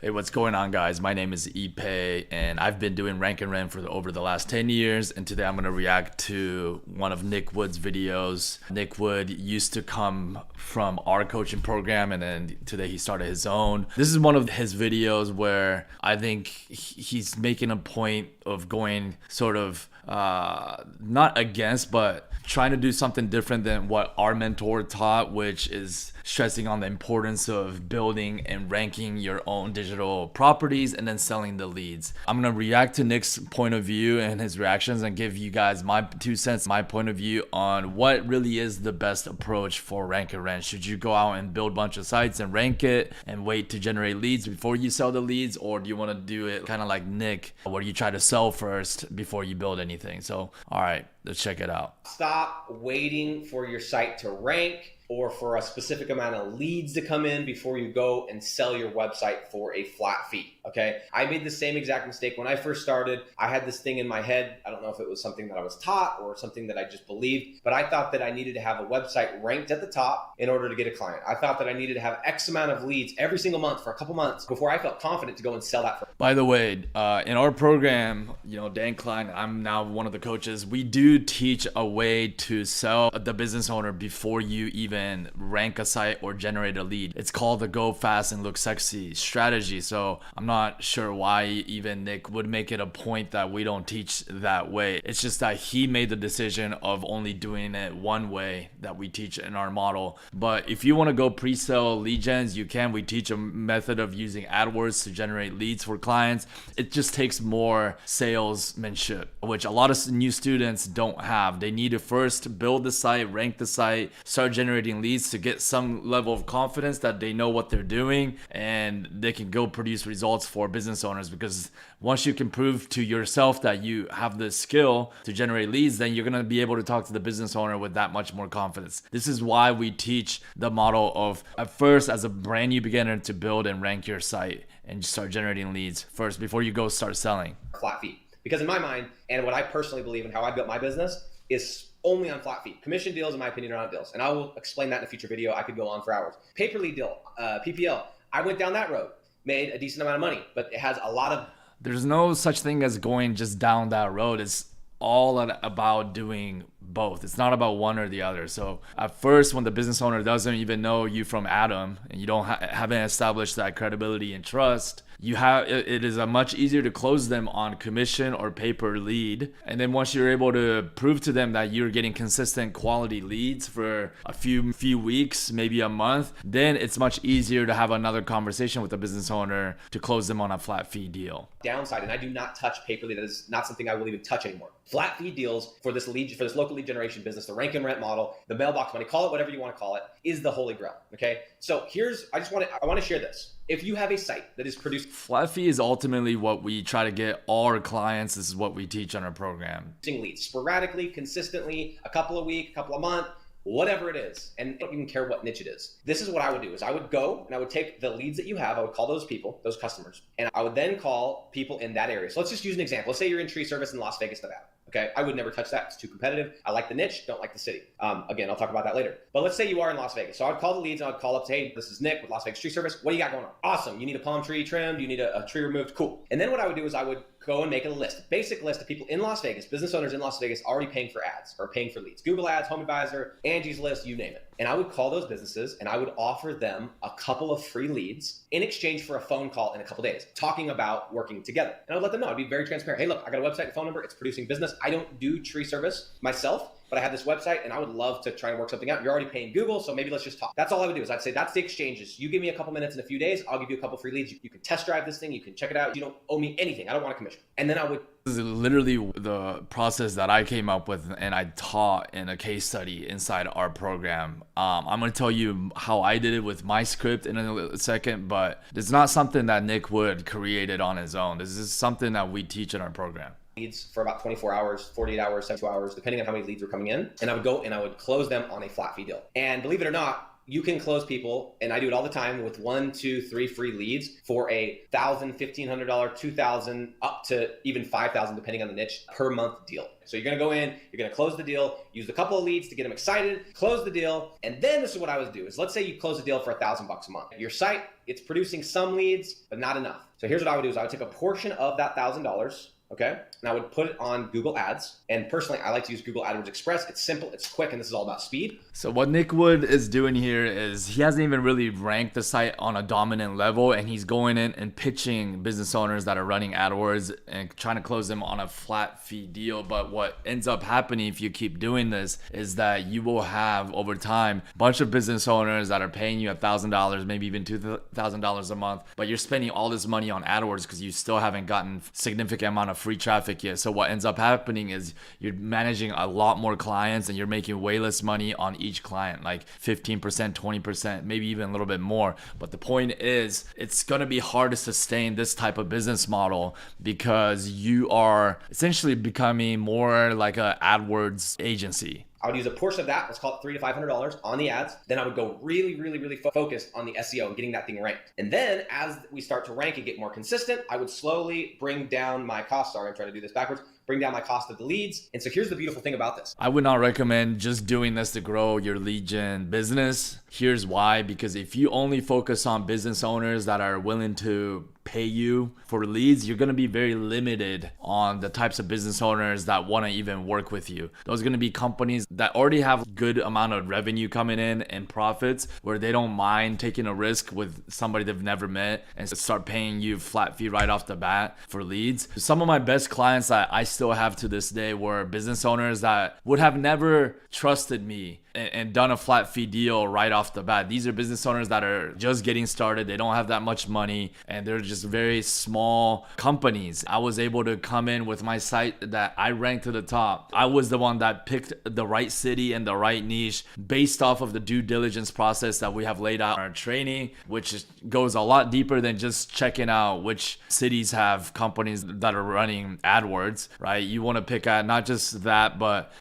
Hey, what's going on, guys? My name is Ipe, and I've been doing Rank and Rent for over the last 10 years. And today I'm going to react to one of Nick Wood's videos. Nick Wood used to come from our coaching program, and then today he started his own. This is one of his videos where I think he's making a point of going sort of not against, but trying to do something different than what our mentor taught, which is stressing on the importance of building and ranking your own digital properties and then selling the leads. I'm going to react to Nick's point of view and his reactions and give you guys my 2 cents, my point of view on what really is the best approach for Rank and Rent. Should you go out and build a bunch of sites and rank it and wait to generate leads before you sell the leads? Or do you want to do it kind of like Nick, where you try to sell first before you build anything? So, all right, let's check it out. Stop waiting for your site to rank or for a specific amount of leads to come in before you go and sell your website for a flat fee, okay? I made the same exact mistake when I first started. I had this thing in my head. I don't know if it was something that I was taught or something that I just believed, but I thought that I needed to have a website ranked at the top in order to get a client. I thought that I needed to have X amount of leads every single month for a couple months before I felt confident to go and sell that. By the way, in our program, Dan Klein, I'm now one of the coaches, we do teach a way to sell the business owner before you even rank a site or generate a lead. It's called the Go Fast and Look Sexy strategy. So I'm not sure why even Nick would make it a point that we don't teach that way. It's just that he made the decision of only doing it one way that we teach in our model. But if you want to go pre-sell lead gens, you can. We teach a method of using AdWords to generate leads for clients. It just takes more salesmanship, which a lot of new students don't have. They need to first build the site, rank the site, start generating leads to get some level of confidence that they know what they're doing and they can go produce results for business owners. Because once you can prove to yourself that you have the skill to generate leads, then you're going to be able to talk to the business owner with that much more confidence. This is why we teach the model of, at first, as a brand new beginner, to build and rank your site and start generating leads first before you go start selling. Flat fee. Because in my mind, and what I personally believe in how I built my business, is only on flat fee. Commission deals, in my opinion, are not deals. And I will explain that in a future video. I could go on for hours. Pay-per-lead deal, PPL. I went down that road, made a decent amount of money, but it has a lot of... There's no such thing as going just down that road. It's all about doing both. It's not about one or the other. So at first, when the business owner doesn't even know you from Adam and you don't haven't established that credibility and trust, it is a much easier to close them on commission or pay per lead. And then once you're able to prove to them that you're getting consistent quality leads for a few weeks, maybe a month, then it's much easier to have another conversation with the business owner to close them on a flat fee deal. Downside, and I do not touch pay per lead. That is not something I will even touch anymore. Flat fee deals for this local lead generation business, the Rank and Rent model, the mailbox money, call it whatever you want to call it, is the holy grail. Okay, so I want to share this. If you have a site that is produced, flat fee is ultimately what we try to get all our clients. This is what we teach on our program. Leads sporadically, consistently, a couple of weeks, a couple of months, whatever it is, and I don't even care what niche it is. This is what I would do: is I would go and I would take the leads that you have, I would call those people, those customers, and I would then call people in that area. So let's just use an example. Let's say you're in tree service in Las Vegas, Nevada. Okay, I would never touch that. It's too competitive. I like the niche, don't like the city. Again, I'll talk about that later. But let's say you are in Las Vegas. So I would call the leads and I would call up, say, hey, this is Nick with Las Vegas Tree Service. What do you got going on? Awesome. You need a palm tree trimmed. You need a tree removed. Cool. And then what I would do is I would go and make a list, basic list of people in Las Vegas, business owners in Las Vegas already paying for ads or paying for leads. Google Ads, Home Advisor, Angie's List, you name it. And I would call those businesses and I would offer them a couple of free leads in exchange for a phone call in a couple days, talking about working together. And I would let them know. I'd be very transparent. Hey, look, I got a website and phone number. It's producing business. I don't do tree service myself, but I have this website and I would love to try and work something out. You're already paying Google, so maybe let's just talk. That's all I would do. Is I'd say that's the exchanges. You give me a couple minutes in a few days, I'll give you a couple free leads. You can test drive this thing. You can check it out. You don't owe me anything. I don't want a commission. And then I would... This is literally the process that I came up with and I taught in a case study inside our program. I'm going to tell you how I did it with my script in a second, but it's not something that Nick Wood created on his own. This is something that we teach in our program. Leads for about 24 hours, 48 hours, 72 hours, depending on how many leads were coming in. And I would go and I would close them on a flat fee deal. And believe it or not, you can close people, and I do it all the time, with 1, 2, 3 free leads for a $1,000, $1,500, $2,000, up to even $5,000, depending on the niche, per month deal. So you're going to go in, you're going to close the deal, use a couple of leads to get them excited, close the deal. And then this is what I would do is, let's say you close a deal for $1,000 a month. Your site, it's producing some leads, but not enough. So here's what I would do is I would take a portion of that $1,000, okay? And I would put it on Google Ads. And personally, I like to use Google AdWords Express. It's simple, it's quick, and this is all about speed. So what Nick Wood is doing here is he hasn't even really ranked the site on a dominant level, and he's going in and pitching business owners that are running AdWords and trying to close them on a flat fee deal. But what ends up happening if you keep doing this is that you will have, over time, a bunch of business owners that are paying you $1,000, maybe even $2,000 a month, but you're spending all this money on AdWords because you still haven't gotten significant amount of free traffic yet. So what ends up happening is you're managing a lot more clients and you're making way less money on each client, like 15%, 20%, maybe even a little bit more. But the point is, it's going to be hard to sustain this type of business model because you are essentially becoming more like a AdWords agency. I would use a portion of that, let's call it $300 to $500 on the ads. Then I would go really focused on the SEO and getting that thing ranked. And then as we start to rank and get more consistent, I would slowly bring down my cost. Sorry, I'm trying to do this backwards. Bring down my cost of the leads. And so here's the beautiful thing about this. I would not recommend just doing this to grow your lead gen business. Here's why: because if you only focus on business owners that are willing to pay you for leads, you're going to be very limited on the types of business owners that want to even work with you. Those are going to be companies that already have good amount of revenue coming in and profits, where they don't mind taking a risk with somebody they've never met and start paying you flat fee right off the bat for leads. Some of my best clients that I still have to this day were business owners that would have never trusted me and done a flat fee deal right off the bat. These are business owners that are just getting started. They don't have that much money and they're just very small companies. I was able to come in with my site that I ranked to the top. I was the one that picked the right city and the right niche based off of the due diligence process that we have laid out in our training, which goes a lot deeper than just checking out which cities have companies that are running AdWords, right? You want to pick at not just that, but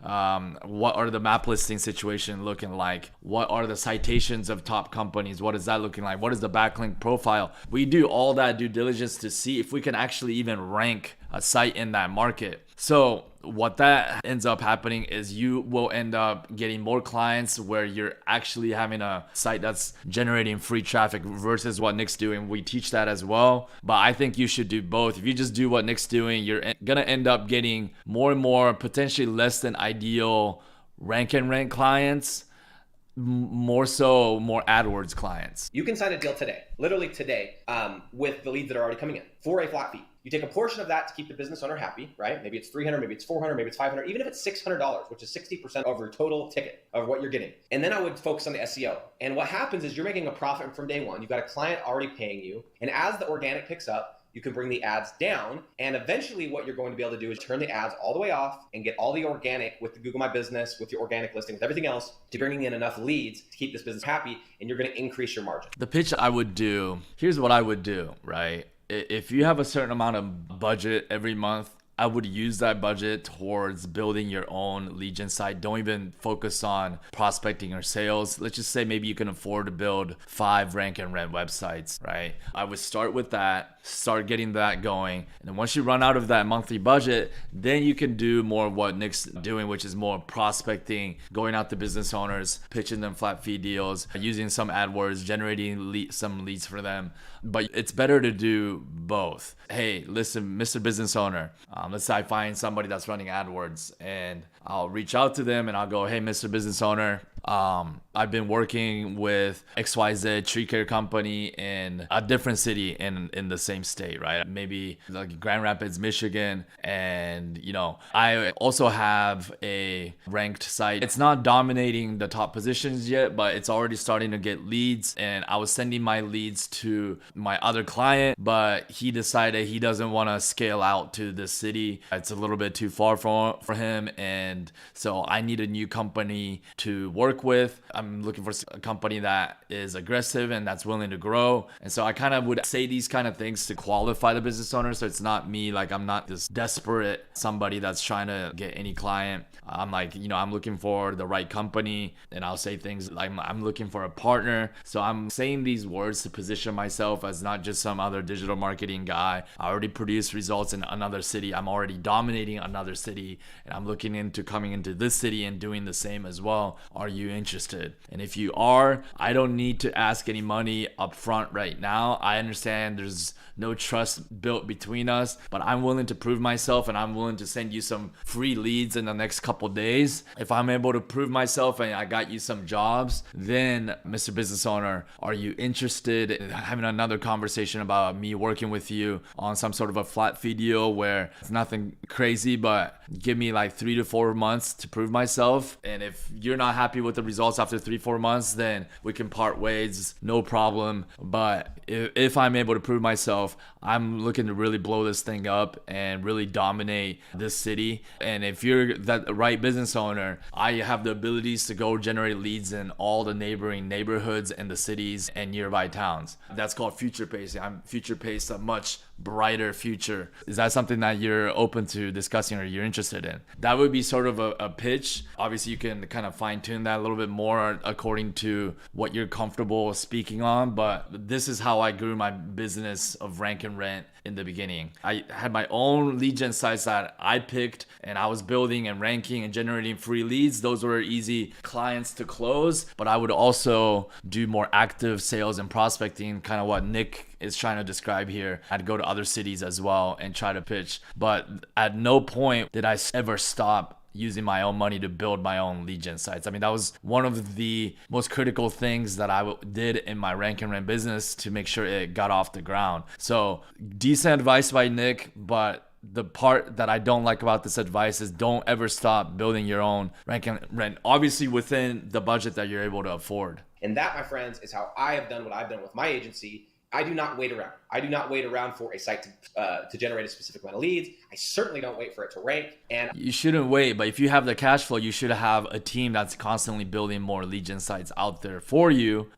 what are the map listing situations looking like? What are the citations of top companies? What is that looking like? What is the backlink profile? We do all that due diligence to see if we can actually even rank a site in that market. So what that ends up happening is you will end up getting more clients where you're actually having a site that's generating free traffic versus what Nick's doing. We teach that as well, but I think you should do both. If you just do what Nick's doing, you're gonna end up getting more and more potentially less than ideal rank and rank clients, more so more AdWords clients. You can sign a deal today, literally today, with the leads that are already coming in for a flat fee. You take a portion of that to keep the business owner happy, right? Maybe it's $300, maybe it's $400, maybe it's $500, even if it's $600, which is 60% of your total ticket of what you're getting. And then I would focus on the SEO. And what happens is you're making a profit from day one. You've got a client already paying you. And as the organic picks up, you can bring the ads down, and eventually what you're going to be able to do is turn the ads all the way off and get all the organic with the Google My Business, with your organic listing, with everything else, to bringing in enough leads to keep this business happy, and you're going to increase your margin. The pitch I would do, here's what I would do, right? If you have a certain amount of budget every month, I would use that budget towards building your own lead gen site. Don't even focus on prospecting or sales. Let's just say maybe you can afford to build 5 rank and rent websites, right? I would start with that, start getting that going. And then once you run out of that monthly budget, then you can do more of what Nick's doing, which is more prospecting, going out to business owners, pitching them flat fee deals, using some AdWords, generating some leads for them. But it's better to do both. Hey, listen, Mr. Business Owner, let's say I find somebody that's running AdWords and I'll reach out to them and I'll go, hey, Mr. Business Owner, I've been working with XYZ tree care company in a different city in the same state, right? Maybe like Grand Rapids, Michigan. And, you know, I also have a ranked site. It's not dominating the top positions yet, but it's already starting to get leads. And I was sending my leads to my other client, but he decided he doesn't want to scale out to this city. It's a little bit too far for him. And so I need a new company to work work with. I'm looking for a company that is aggressive and that's willing to grow. And so I kind of would say these kind of things to qualify the business owner. So it's not me, like I'm not this desperate somebody that's trying to get any client. I'm like, I'm looking for the right company, and I'll say things like I'm looking for a partner. So I'm saying these words to position myself as not just some other digital marketing guy. I already produce results in another city. I'm already dominating another city, and I'm looking into coming into this city and doing the same as well. Are you interested? And if you are, I don't need to ask any money up front right now. I understand there's no trust built between us, but I'm willing to prove myself, and I'm willing to send you some free leads in the next couple days. If I'm able to prove myself and I got you some jobs, then Mr. Business Owner, are you interested in having another conversation about me working with you on some sort of a flat fee deal where it's nothing crazy, but give me like 3 to 4 months to prove myself. And if you're not happy with the results after 3-4 months, then we can part ways, no problem. But if I'm able to prove myself, I'm looking to really blow this thing up and really dominate this city. And if you're that right business owner, I have the abilities to go generate leads in all the neighboring neighborhoods and the cities and nearby towns. That's called future pacing. I'm future paced a much brighter future. Is that something that you're open to discussing or you're interested in? That would be sort of a pitch. Obviously, you can kind of fine tune that a little bit more according to what you're comfortable speaking on. But this is how I grew my business of Rank and Rent in the beginning. I had my own lead gen sites that I picked, and I was building and ranking and generating free leads. Those were easy clients to close, but I would also do more active sales and prospecting, kind of what Nick is trying to describe here. I'd go to other cities as well and try to pitch, but at no point did I ever stop using my own money to build my own lead gen sites. I mean, that was one of the most critical things that I did in my Rank and Rent business to make sure it got off the ground. So decent advice by Nick, but the part that I don't like about this advice is don't ever stop building your own Rank and Rent, obviously within the budget that you're able to afford. And that, my friends, is how I have done what I've done with my agency. I do not wait around. I do not wait around for a site to generate a specific amount of leads. I certainly don't wait for it to rank. And you shouldn't wait, but if you have the cash flow, you should have a team that's constantly building more lead gen sites out there for you.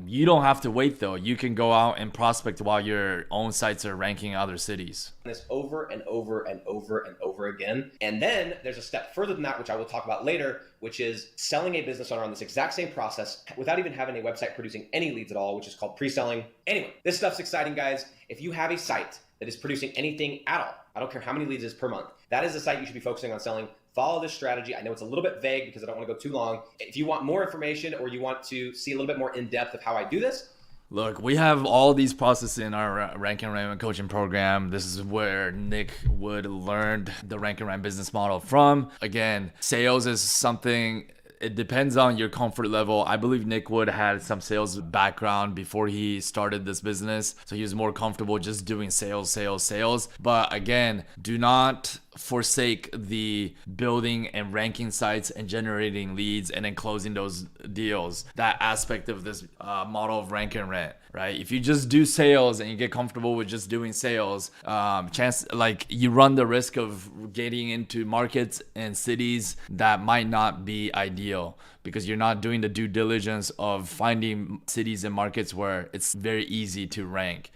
You don't have to wait though. You can go out and prospect while your own sites are ranking in other cities. This over and over and over and over again. And then there's a step further than that, which I will talk about later, which is selling a business owner on this exact same process without even having a website producing any leads at all, which is called pre-selling. Anyway, this stuff's exciting, guys. If you have a site that is producing anything at all, I don't care how many leads it is per month, that is the site you should be focusing on selling. Follow this strategy. I know it's a little bit vague because I don't want to go too long. If you want more information or you want to see a little bit more in depth of how I do this, look, we have all these processes in our Rank and Rent coaching program. This is where Nick Wood learned the Rank and Rent business model from. Again, sales is something, it depends on your comfort level. I believe Nick Wood had some sales background before he started this business, so he was more comfortable just doing sales. But again, do not forsake the building and ranking sites and generating leads and then closing those deals. That aspect of this model of Rank and Rent, right? If you just do sales and you get comfortable with just doing sales, you run the risk of getting into markets and cities that might not be ideal because you're not doing the due diligence of finding cities and markets where it's very easy to rank.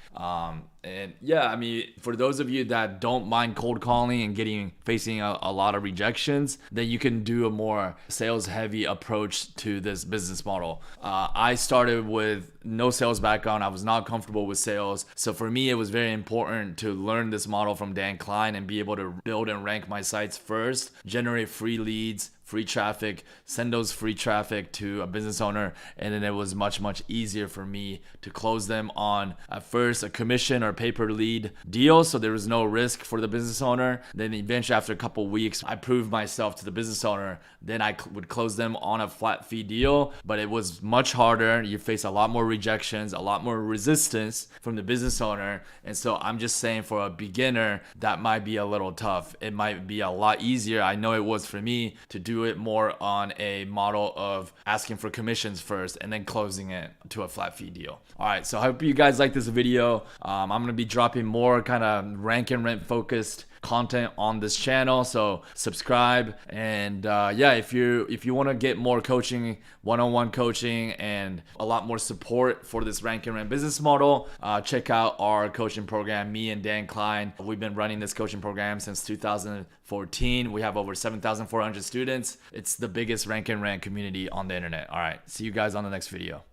And yeah, I mean, for those of you that don't mind cold calling and facing a lot of rejections, then you can do a more sales heavy approach to this business model. I started with no sales background. I was not comfortable with sales. So for me, it was very important to learn this model from Dan Klein and be able to build and rank my sites first, generate free leads, free traffic, send those free traffic to a business owner, and then it was much easier for me to close them on at first a commission or pay-per-lead deal, so there was no risk for the business owner. Then eventually after a couple weeks, I proved myself to the business owner, then I would close them on a flat fee deal, but it was much harder. You face a lot more rejections, a lot more resistance from the business owner, and so I'm just saying for a beginner, that might be a little tough. It might be a lot easier. I know it was for me to do it more on a model of asking for commissions first and then closing it to a flat fee deal. All right, so I hope you guys like this video. I'm gonna be dropping more kind of Rank and Rent focused content on this channel. So subscribe, and yeah, if you want to get more coaching, one-on-one coaching, and a lot more support for this Rank and Rent business model, check out our coaching program. Me and Dan Klein, we've been running this coaching program since 2014. We have over 7,400 students. It's the biggest Rank and Rent community on the internet. All right, see you guys on the next video.